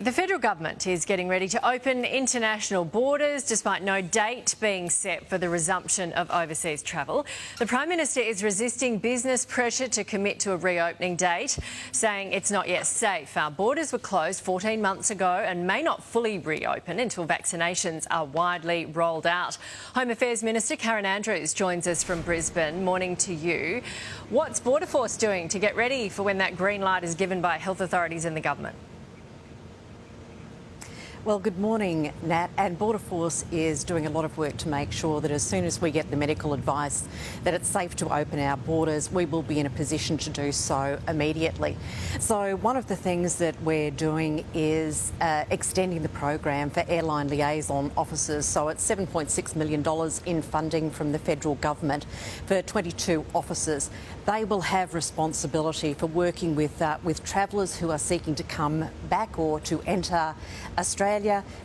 The federal government is getting ready to open international borders despite no date being set for the resumption of overseas travel. The Prime Minister is resisting business pressure to commit to a reopening date, saying it's not yet safe. Our borders were closed 14 months ago and may not fully reopen until vaccinations are widely rolled out. Home Affairs Minister Karen Andrews joins us from Brisbane. Morning to you. What's Border Force doing to get ready for when that green light is given by health authorities and the government? Well, good morning, Nat. And Border Force is doing a lot of work to make sure that as soon as we get the medical advice that it's safe to open our borders, we will be in a position to do so immediately. So one of the things that we're doing is extending the program for airline liaison officers. So it's $7.6 million in funding from the federal government for 22 officers. They will have responsibility for working with travellers who are seeking to come back or to enter Australia,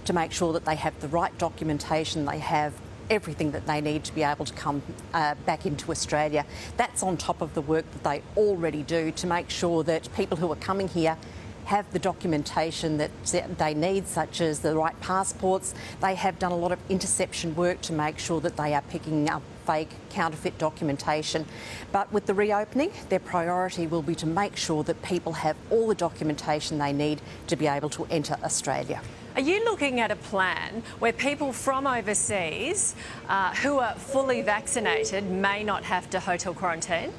to make sure that they have the right documentation, they have everything that they need to be able to come back into Australia. That's on top of the work that they already do to make sure that people who are coming here have the documentation that they need, such as the right passports. They have done a lot of interception work to make sure that they are picking up fake, counterfeit documentation. But with the reopening, their priority will be to make sure that people have all the documentation they need to be able to enter Australia. Are you looking at a plan where people from overseas who are fully vaccinated may not have to hotel quarantine?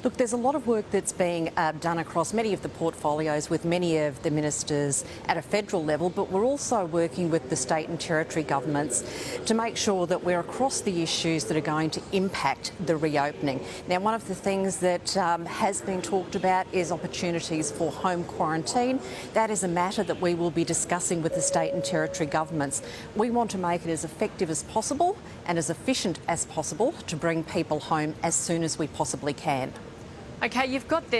Look, there's a lot of work that's being done across many of the portfolios with many of the ministers at a federal level, but we're also working with the state and territory governments to make sure that we're across the issues that are going to impact the reopening. Now, one of the things that has been talked about is opportunities for home quarantine. That is a matter that we will be discussing with the state and territory governments. We want to make it as effective as possible and as efficient as possible to bring people home as soon as we possibly can. OK,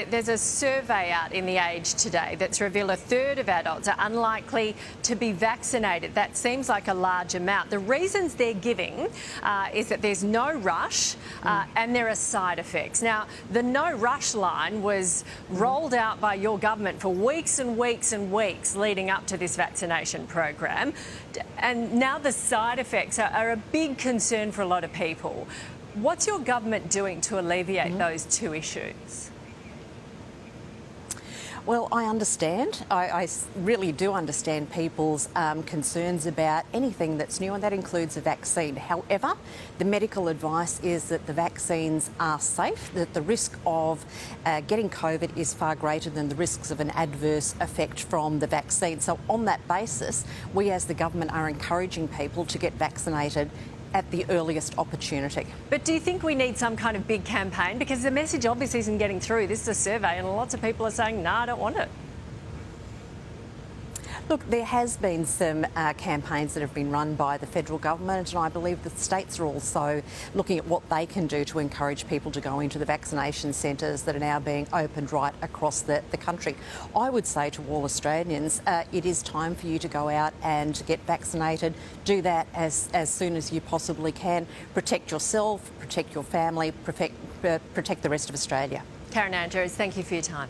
there's a survey out in The Age today that's revealed a third of adults are unlikely to be vaccinated. That seems like a large amount. The reasons they're giving is that there's no rush and there are side effects. Now, the no rush line was rolled out by your government for weeks and weeks and weeks leading up to this vaccination program. And now the side effects are a big concern for a lot of people. What's your government doing to alleviate those two issues? Well, I understand. I really do understand people's concerns about anything that's new, and that includes a vaccine. However, the medical advice is that the vaccines are safe, that the risk of getting COVID is far greater than the risks of an adverse effect from the vaccine. So on that basis, we as the government are encouraging people to get vaccinated at the earliest opportunity. But do you think we need some kind of big campaign? Because the message obviously isn't getting through. This is a survey and lots of people are saying, no, I don't want it. Look, there has been some campaigns that have been run by the federal government, and I believe the states are also looking at what they can do to encourage people to go into the vaccination centres that are now being opened right across the country. I would say to all Australians, it is time for you to go out and get vaccinated. Do that as soon as you possibly can. Protect yourself, protect your family, protect the rest of Australia. Karen Andrews, thank you for your time.